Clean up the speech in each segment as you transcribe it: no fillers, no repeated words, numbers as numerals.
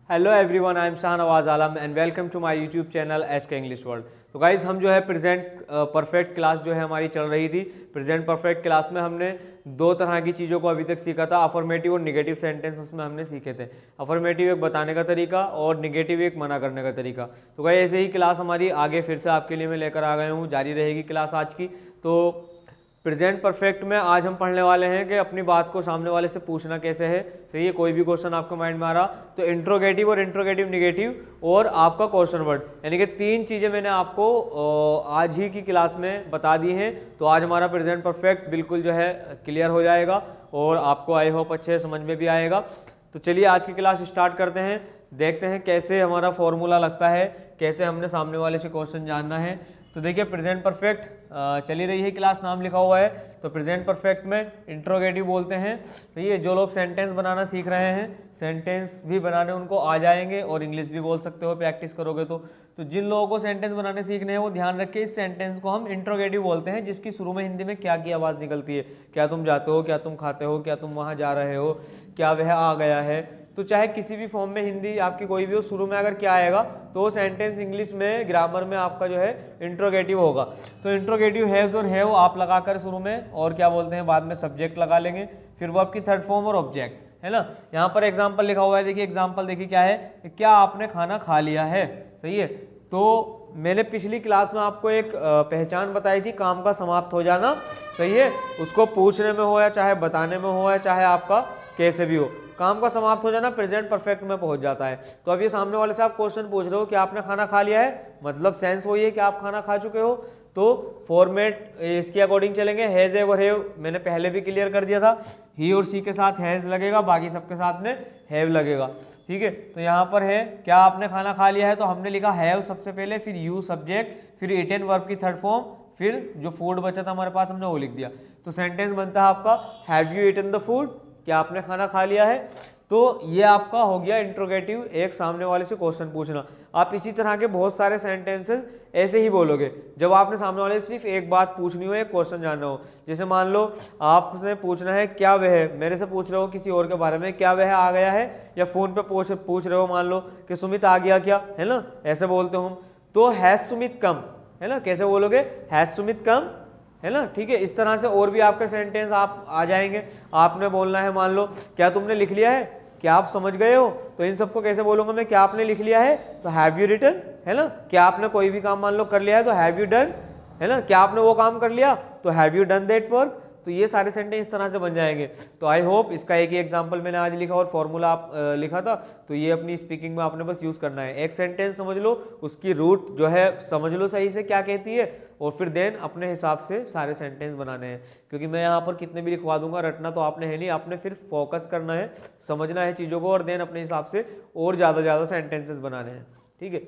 Hello everyone, I am Shahnawaz Alam and welcome to my YouTube channel S K English world. तो guys हम जो है present perfect class जो है हमारी चल रही थी। प्रेजेंट परफेक्ट क्लास में हमने दो तरह की चीज़ों को अभी तक सीखा था, अफर्मेटिव और निगेटिव सेंटेंस उसमें हमने सीखे थे। अफर्मेटिव एक बताने का तरीका और निगेटिव एक मना करने का तरीका। तो गाइज ऐसे ही क्लास हमारी आगे फिर से आपके लिए मैं लेकर आ गया हूँ, जारी रहेगी क्लास आज की। तो प्रेजेंट परफेक्ट में आज हम पढ़ने वाले हैं कि अपनी बात को सामने वाले से पूछना कैसे है। सही है, कोई भी क्वेश्चन आपके माइंड में आ रहा तो इंट्रोगेटिव और इंट्रोगेटिव निगेटिव और आपका क्वेश्चन वर्ड, यानी कि तीन चीजें मैंने आपको आज ही की क्लास में बता दी हैं। तो आज हमारा प्रेजेंट परफेक्ट बिल्कुल जो है क्लियर हो जाएगा और आपको आई होप अच्छे समझ में भी आएगा। तो चलिए आज की क्लास स्टार्ट करते हैं, देखते हैं कैसे हमारा फॉर्मूला लगता है, कैसे हमने सामने वाले से क्वेश्चन जानना है। तो देखिए प्रेजेंट परफेक्ट चली रही है क्लास, नाम लिखा हुआ है। तो प्रेजेंट परफेक्ट में इंट्रोगेटिव बोलते हैं। सही है, जो लोग सेंटेंस बनाना सीख रहे हैं, सेंटेंस भी बनाने उनको आ जाएंगे और इंग्लिश भी बोल सकते हो प्रैक्टिस करोगे तो जिन लोगों को सेंटेंस बनाने सीखने हैं वो ध्यान रखें, इस सेंटेंस को हम इंट्रोगेटिव बोलते हैं, जिसकी शुरू में हिंदी में क्या की आवाज़ निकलती है। क्या तुम जाते हो, क्या तुम खाते हो, क्या तुम वहाँ जा रहे हो, क्या वह आ गया है। तो चाहे किसी भी फॉर्म में हिंदी आपकी कोई भी हो, शुरू में अगर क्या आएगा तो वो सेंटेंस इंग्लिश में ग्रामर में आपका जो है इंट्रोगेटिव होगा। तो इंट्रोगेटिव हैज और हैव आप लगाकर शुरू में और क्या बोलते हैं बाद में सब्जेक्ट लगा लेंगे, फिर वो आपकी थर्ड फॉर्म और ऑब्जेक्ट है ना। यहाँ पर एग्जाम्पल लिखा हुआ है, देखिए एग्जाम्पल देखिए क्या है, क्या आपने खाना खा लिया है। सही है, तो मैंने पिछली क्लास में आपको एक पहचान बताई थी, काम का समाप्त हो जाना। सही है, उसको पूछने में हो या चाहे बताने में हो या चाहे आपका कैसे भी हो, काम का समाप्त हो जाना प्रेजेंट परफेक्ट में पहुंच जाता है। तो अब ये सामने वाले से आप क्वेश्चन पूछ रहे हो कि आपने खाना खा लिया है, मतलब सेंस वही है कि आप खाना खा चुके हो। तो फॉर्मेट इसके अकॉर्डिंग चलेंगे, हैज और हैव मैंने पहले भी क्लियर कर दिया था, ही और सी के साथ हैज लगेगा, बाकी सबके साथ में हैव लगेगा। ठीक है, तो यहाँ पर है क्या आपने खाना खा लिया है, तो हमने लिखा हैव सबसे पहले, फिर यू सब्जेक्ट, फिर ईटन वर्ब की थर्ड फॉर्म, फिर जो फूड बचा था हमारे पास हमने वो लिख दिया। तो सेंटेंस बनता है आपका have you eaten the food, क्या आपने खाना खा लिया है। तो ये आपका हो गया इंट्रोगेटिव, एक सामने वाले से क्वेश्चन पूछना। आप इसी तरह के बहुत सारे सेंटेंसेस ऐसे ही बोलोगे जब आपने सामने वाले से सिर्फ एक बात पूछनी हो, एक क्वेश्चन जानना हो। जैसे मान लो आपने पूछना है क्या वह, मेरे से पूछ रहे हो किसी और के बारे में, क्या वह आ गया है, या फोन पे पूछ रहे हो मान लो कि सुमित आ गया क्या, है ना, ऐसे बोलते हो हम। तो हैज सुमित कम, है ना, कैसे बोलोगे, हैज सुमित कम, है ना। ठीक है, इस तरह से और भी आपके सेंटेंस आप आ जाएंगे। आपने बोलना है मान लो क्या तुमने लिख लिया है, क्या आप समझ गए हो, तो इन सबको कैसे बोलूंगा मैं, क्या आपने लिख लिया है तो हैव यू रिटन, है ना। क्या आपने कोई भी काम मान लो कर लिया है तो हैव यू डन, है ना। क्या आपने वो काम कर लिया तो have you done that work. तो ये सारे सेंटेंस इस तरह से बन जाएंगे। तो आई होप इसका एक ही एग्जांपल मैंने आज लिखा और फॉर्मूला आप लिखा था, तो ये अपनी स्पीकिंग में आपने बस यूज करना है। एक सेंटेंस समझ लो, उसकी रूट जो है समझ लो सही से क्या कहती है, और फिर देन अपने हिसाब से सारे सेंटेंस बनाने हैं। क्योंकि मैं यहाँ पर कितने भी लिखवा दूंगा, रटना तो आपने है नहीं, आपने फिर फोकस करना है, समझना है चीज़ों को, और देन अपने हिसाब से और ज़्यादा सेंटेंसेस बनाने हैं। ठीक है,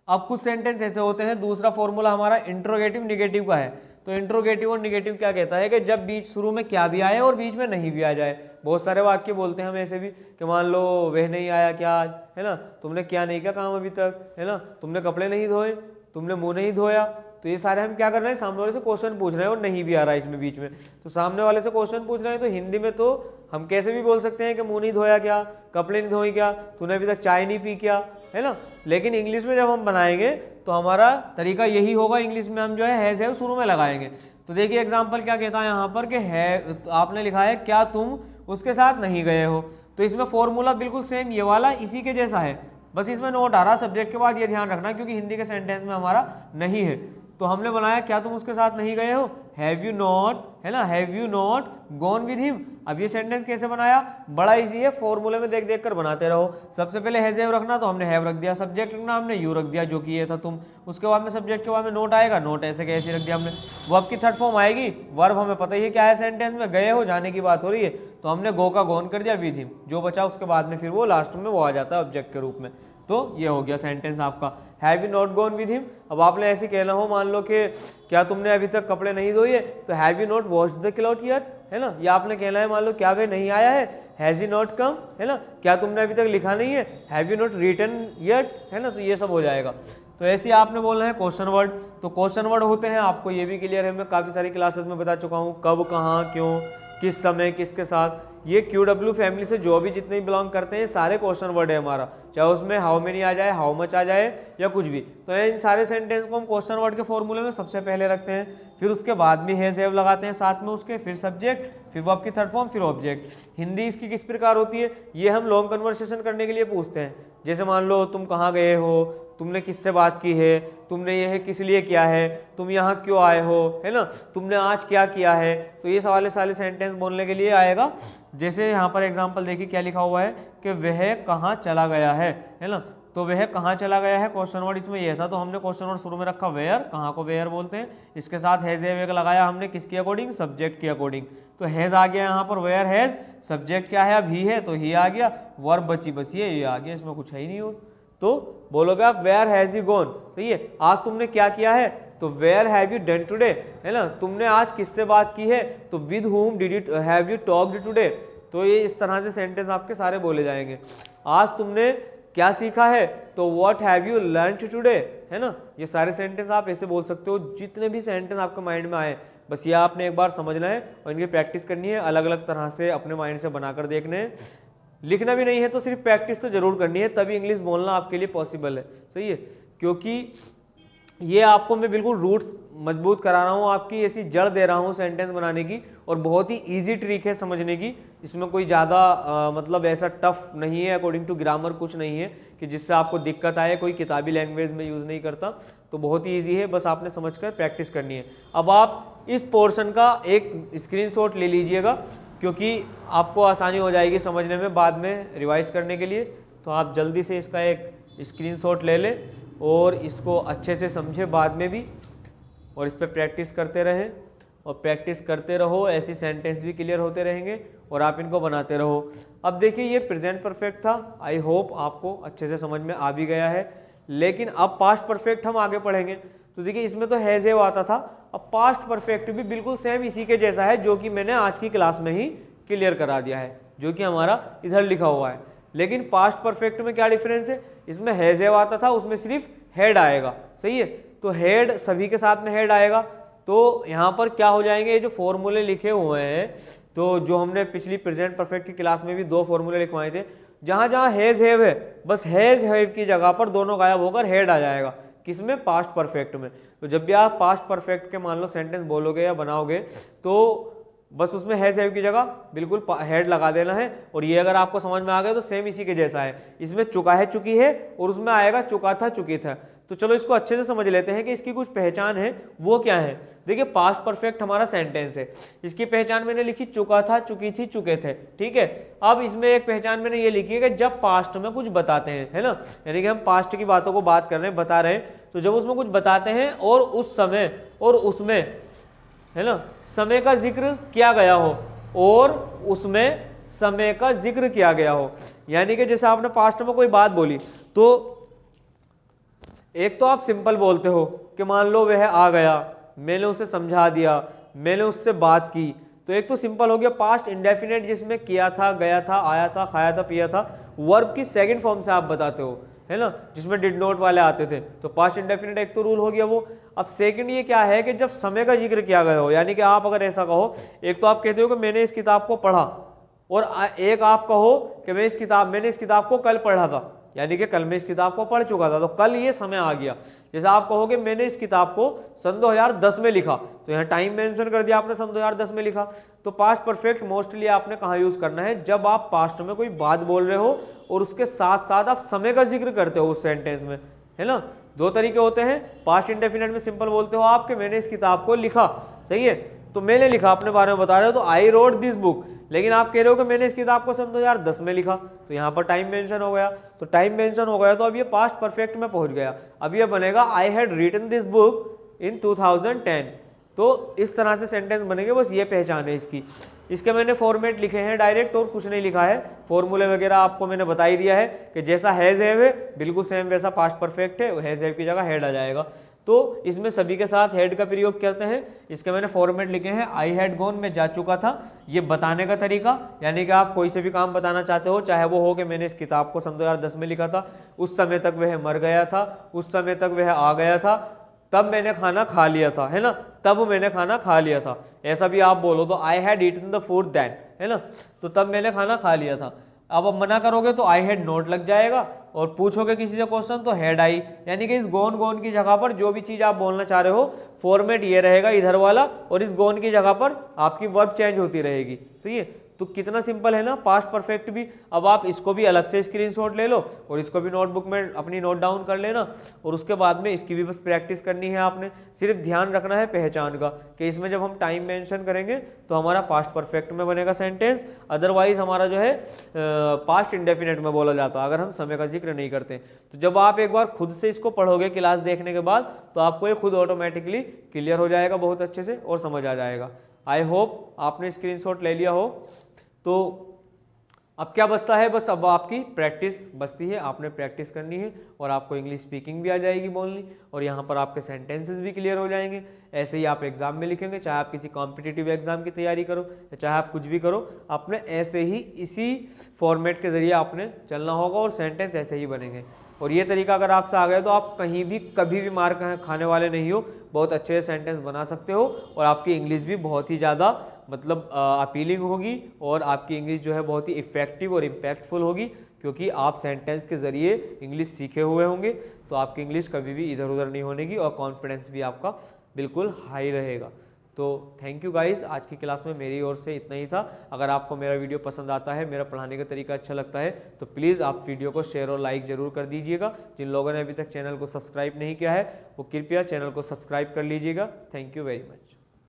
अब कुछ सेंटेंस ऐसे होते हैं, दूसरा फॉर्मूला हमारा इंट्रोगेटिव निगेटिव का है। तो इंट्रोगेटिव और निगेटिव क्या कहता है कि जब बीच शुरू में क्या भी आए और बीच में नहीं भी आ जाए। बहुत सारे वाक्य बोलते हैं हम ऐसे भी कि मान लो वह नहीं आया क्या आज, है ना, तुमने क्या नहीं किया काम अभी तक, है ना, तुमने कपड़े नहीं धोए, तुमने मुंह नहीं धोया। तो ये सारे हम क्या कर रहे हैं, सामने वाले से क्वेश्चन पूछ रहे हैं और नहीं भी आ रहा है इसमें बीच में। तो सामने वाले से क्वेश्चन पूछ रहे हैं तो हिंदी में तो हम कैसे भी बोल सकते हैं कि मुंह नहीं धोया क्या, कपड़े नहीं धोए क्या, तूने अभी तक चाय नहीं पी क्या, है ना। लेकिन इंग्लिश में जब हम बनाएंगे तो हमारा तरीका यही होगा, इंग्लिश में हम जो है हैज हैव शुरू में लगाएंगे। तो देखिए एग्जांपल क्या कहता है यहाँ पर कि है, तो आपने लिखा है क्या तुम उसके साथ नहीं गए हो। तो इसमें फॉर्मूला बिल्कुल सेम ये वाला इसी के जैसा है, बस इसमें नोट आ रहा सब्जेक्ट के बाद, ये ध्यान रखना क्योंकि हिंदी के सेंटेंस में हमारा नहीं है। तो हमने बनाया क्या तुम उसके साथ नहीं गए हो, हैव यू नॉट, है ना, have you not gone with him. अब ये सेंटेंस कैसे बनाया, बड़ा इजी है, फॉर्मूले में देख देख कर बनाते रहो। सबसे पहले हैज हैव रखना, तो हमने हैव रख दिया, सब्जेक्ट रखना हमने यू रख दिया जो कि ये था तुम, उसके बाद में सब्जेक्ट के बाद में नोट आएगा, नोट ऐसे कैसे रख दिया हमने। वर्ब की थर्ड फॉर्म आएगी, वर्ब हमें पता ही है क्या है सेंटेंस में, गए हो, जाने की बात हो रही है, तो हमने गो का गॉन कर दिया विद हिम, जो बचा उसके बाद में फिर वो लास्ट में वो आ जाता है ऑब्जेक्ट के रूप में। तो ये हो गया सेंटेंस आपका, have you not gone with him. अब आपने ऐसे कहना हो मान लो कि क्या तुमने अभी तक कपड़े नहीं धोए, तो have you not washed the cloth yet, है ना। या आपने कहना है मान लो क्या वे नहीं आया है, हैज ही नॉट कम, है ना। क्या तुमने अभी तक लिखा नहीं है, have you not written yet, है ना। तो ये सब हो जाएगा। तो ऐसे ही आपने बोलना है क्वेश्चन वर्ड। तो क्वेश्चन वर्ड होते हैं, आपको ये भी क्लियर है, मैं काफी सारी क्लासेस में बता चुका हूँ, कब, कहाँ, क्यों, किस समय, किसके साथ, ये QW फैमिली से जो भी जितने भी बिलोंग करते हैं ये सारे क्वेश्चन वर्ड है हमारा, चाहे उसमें हाउ मेनी आ जाए, हाउ मच आ जाए या कुछ भी। तो इन सारे सेंटेंस को हम क्वेश्चन वर्ड के फॉर्मूले में सबसे पहले रखते हैं, फिर उसके बाद में हैज हैव लगाते हैं साथ में उसके, फिर सब्जेक्ट, फिर वर्ब की थर्ड फॉर्म, फिर ऑब्जेक्ट। हिंदी इसकी किस प्रकार होती है, ये हम लॉन्ग कन्वर्सेशन करने के लिए पूछते हैं। जैसे मान लो तुम कहाँ गए हो, तुमने किससे बात की है, तुमने यह किस लिए किया है, तुम यहाँ क्यों आए हो, है ना, तुमने आज क्या किया है। तो ये सारे सारे सेंटेंस बोलने के लिए आएगा। जैसे यहाँ पर एग्जांपल देखिए क्या लिखा हुआ है कि वह कहाँ चला गया है ना, तो वह कहाँ चला गया है क्वेश्चन वर्ड इसमें यह था, तो हमने क्वेश्चन वर्ड शुरू में रखा वेयर, कहाँ को वेयर बोलते हैं, इसके साथ हैज हैव लगाया हमने किसके अकॉर्डिंग, सब्जेक्ट के अकॉर्डिंग। तो हैज आ गया यहाँ पर, वेयर हैज, सब्जेक्ट क्या है अब ही है तो ही आ गया, वर्ब बची बस ये आ गया, इसमें कुछ है ही नहीं। और तो बोलोगे आप वेयर हैज यू गॉन, सही है, आज तुमने क्या किया है, तो where have you done today, है ना, तुमने आज किससे बात की है, तो with whom did you have you talked today. तो ये इस तरह से सेंटेंस आपके सारे बोले जाएंगे। आज तुमने क्या सीखा है, तो what have you learned today, है ना। ये सारे सेंटेंस आप ऐसे बोल सकते हो, जितने भी सेंटेंस आपके माइंड में आए बस ये आपने एक बार समझना है और इनकी प्रैक्टिस करनी है, अलग अलग तरह से अपने माइंड से बनाकर देखने हैं। लिखना भी नहीं है तो सिर्फ प्रैक्टिस तो जरूर करनी है, तभी इंग्लिश बोलना आपके लिए पॉसिबल है, सही है। क्योंकि ये आपको मैं बिल्कुल रूट्स मजबूत करा रहा हूँ, आपकी ऐसी जड़ दे रहा हूँ सेंटेंस बनाने की, और बहुत ही इजी ट्रिक है समझने की। इसमें कोई ज़्यादा मतलब ऐसा टफ नहीं है, अकॉर्डिंग टू ग्रामर कुछ नहीं है कि जिससे आपको दिक्कत आए, कोई किताबी लैंग्वेज में यूज़ नहीं करता, तो बहुत ही ईजी है, बस आपने समझकर प्रैक्टिस करनी है। अब आप इस पोर्शन का एक स्क्रीनशॉट ले लीजिएगा, क्योंकि आपको आसानी हो जाएगी समझने में बाद में रिवाइज करने के लिए। तो आप जल्दी से इसका एक स्क्रीनशॉट ले लें और इसको अच्छे से समझें बाद में भी, और इस पर प्रैक्टिस करते रहें, और प्रैक्टिस करते रहो, ऐसी सेंटेंस भी क्लियर होते रहेंगे और आप इनको बनाते रहो। अब देखिए ये प्रेजेंट परफेक्ट था, आई होप आपको अच्छे से समझ में आ भी गया है। लेकिन अब पास्ट परफेक्ट हम आगे पढ़ेंगे। तो देखिए इसमें तो हैज हैव आता था, अब पास्ट परफेक्ट भी बिल्कुल सेम इसी के जैसा है, जो कि मैंने आज की क्लास में ही क्लियर करा दिया है, जो कि हमारा इधर लिखा हुआ है। लेकिन पास्ट परफेक्ट में क्या डिफरेंस है, इसमें हैज हैव आता था, उसमें सिर्फ हेड आएगा, सही है। तो हेड सभी के साथ में हेड आएगा, तो यहाँ पर क्या हो जाएंगे, ये जो फॉर्मूले लिखे हुए हैं, तो जो हमने पिछली प्रेजेंट परफेक्ट की क्लास में भी 2 फॉर्मूले लिखवाए थे, जहां जहां हैज हैव है बस हैज हैव की जगह पर दोनों गायब होकर हेड आ जाएगा, किसमें, पास्ट परफेक्ट में। तो जब भी आप पास्ट परफेक्ट के मान लो सेंटेंस बोलोगे या बनाओगे, तो बस उसमें हैज हैव की जगह बिल्कुल हेड लगा देना है। और ये अगर आपको समझ में आ गया तो सेम इसी के जैसा है, इसमें चुका है चुकी है, और उसमें आएगा चुका था चुकी था। तो चलो इसको अच्छे से समझ लेते हैं कि इसकी कुछ पहचान है, वो क्या है। देखिए पास्ट परफेक्ट हमारा सेंटेंस है, इसकी पहचान मैंने लिखी चुका था चुकी थी चुके थे, ठीक है। अब इसमें एक पहचान मैंने ये लिखी है कि जब पास्ट में कुछ बताते हैं, है ना, यानी कि हम पास्ट की बातों को बात कर रहे हैं, बता रहे हैं, तो जब उसमें कुछ बताते हैं और उस समय और उसमें, है ना, समय का जिक्र किया गया हो और उसमें समय का जिक्र किया गया हो। यानी कि जैसे आपने पास्ट में कोई बात बोली, तो एक तो आप सिंपल बोलते हो कि मान लो वह आ गया, मैंने उसे समझा दिया, मैंने उससे बात की, तो एक तो सिंपल हो गया। पास्ट इंडेफिनेट जिसमें किया था, गया था, आया था, खाया था, पिया था, वर्ब की सेकंड फॉर्म से आप बताते हो, है ना, जिसमें डिड नॉट वाले आते थे, तो पास्ट इंडेफिनेट एक तो रूल हो गया वो। अब सेकंड ये क्या है कि जब समय का जिक्र किया गया हो, यानी कि आप अगर ऐसा कहो, एक तो आप कहते हो कि मैंने इस किताब को पढ़ा, और एक आप कहो कि मैंने इस किताब को कल पढ़ा था, यानी कि कल मैं इस किताब को पढ़ चुका था, तो कल ये समय आ गया। जैसे आप कहोगे मैंने इस किताब को सन 2010 में लिखा, तो यहाँ टाइम मेंशन कर दिया आपने, सन 2010 में लिखा। तो पास्ट परफेक्ट मोस्टली आपने कहाँ यूज करना है, जब आप पास्ट में कोई बात बोल रहे हो और उसके साथ साथ आप समय का जिक्र करते हो उस सेंटेंस में, है ना। 2 तरीके होते हैं, पास्ट इंडेफिनिट में सिंपल बोलते हो आप कि मैंने इस किताब को लिखा, सही है, तो मैंने लिखा, अपने बारे में बता रहे हो, तो आई रोट दिस बुक। लेकिन आप कह रहे हो कि मैंने इस किताब को सन 2010 में लिखा, तो यहाँ पर टाइम मेंशन हो गया, तो टाइम मेंशन हो गया तो अब ये पास्ट परफेक्ट में पहुंच गया। अब ये बनेगा I had written this book in 2010। तो इस तरह से सेंटेंस बनेंगे, बस ये पहचान है इसकी। इसके मैंने फॉर्मेट लिखे हैं डायरेक्ट, और कुछ नहीं लिखा है, फॉर्मूले वगैरह आपको मैंने बता ही दिया है कि जैसा हैज हैव है बिल्कुल सेम वैसा पास्ट परफेक्ट है, हैज हैव की जगह हेड आ जाएगा। तो इसमें सभी के साथ हेड का प्रयोग करते हैं। इसके मैंने फॉर्मेट लिखे हैं, आई हैड गॉन, मैं जा चुका था, ये बताने का तरीका, यानी कि आप कोई से भी काम बताना चाहते हो, चाहे वो हो कि मैंने इस किताब को सन 2010 में लिखा था, उस समय तक वह मर गया था, उस समय तक वह आ गया था, तब मैंने खाना खा लिया था, है ना, तब मैंने खाना खा लिया था, ऐसा भी आप बोलो तो I had eaten the food then, है ना। तो तब मैंने खाना खा लिया था। अब मना करोगे तो आई हैड नॉट लग जाएगा, और पूछोगे किसी से क्वेश्चन तो हैड आई, यानी कि इस गोन गोन की जगह पर जो भी चीज आप बोलना चाह रहे हो फॉर्मेट ये रहेगा इधर वाला, और इस गोन की जगह पर आपकी वर्ब चेंज होती रहेगी। सही है, तो कितना सिंपल है ना पास्ट परफेक्ट भी। अब आप इसको भी अलग से स्क्रीनशॉट ले लो और इसको भी नोटबुक में अपनी नोट डाउन कर लेना, और उसके बाद में इसकी भी बस प्रैक्टिस करनी है आपने। सिर्फ ध्यान रखना है पहचान का कि इसमें जब हम टाइम मेंशन करेंगे तो हमारा पास्ट परफेक्ट में बनेगा सेंटेंस, अदरवाइज हमारा जो है पास्ट इंडेफिनेट में बोला जाता है अगर हम समय का जिक्र नहीं करते। तो जब आप एक बार खुद से इसको पढ़ोगे क्लास देखने के बाद तो आपको ये खुद ऑटोमेटिकली क्लियर हो जाएगा बहुत अच्छे से और समझ आ जाएगा। आई होप आपने स्क्रीनशॉट ले लिया हो। तो अब क्या बचता है, बस अब आपकी प्रैक्टिस बचती है, आपने प्रैक्टिस करनी है और आपको इंग्लिश स्पीकिंग भी आ जाएगी बोलनी, और यहाँ पर आपके सेंटेंसेस भी क्लियर हो जाएंगे। ऐसे ही आप एग्जाम में लिखेंगे, चाहे आप किसी कॉम्पिटिटिव एग्जाम की तैयारी करो या चाहे आप कुछ भी करो, आपने ऐसे ही इसी फॉर्मेट के जरिए आपने चलना होगा और सेंटेंस ऐसे ही बनेंगे। और ये तरीका अगर आपसे आ गया तो आप कहीं भी कभी भी मार खाने वाले नहीं हो, बहुत अच्छे सेंटेंस बना सकते हो, और आपकी इंग्लिश भी बहुत ही ज़्यादा मतलब अपीलिंग होगी, और आपकी इंग्लिश जो है बहुत ही इफेक्टिव और इम्पैक्टफुल होगी, क्योंकि आप सेंटेंस के जरिए इंग्लिश सीखे हुए होंगे। तो आपकी इंग्लिश कभी भी इधर उधर नहीं होनेगी और कॉन्फिडेंस भी आपका बिल्कुल हाई रहेगा। तो थैंक यू गाइस, आज की क्लास में मेरी ओर से इतना ही था। अगर आपको मेरा वीडियो पसंद आता है, मेरा पढ़ाने का तरीका अच्छा लगता है, तो प्लीज़ आप वीडियो को शेयर और लाइक जरूर कर दीजिएगा। जिन लोगों ने अभी तक चैनल को सब्सक्राइब नहीं किया है वो कृपया चैनल को सब्सक्राइब कर लीजिएगा। Thank you very much.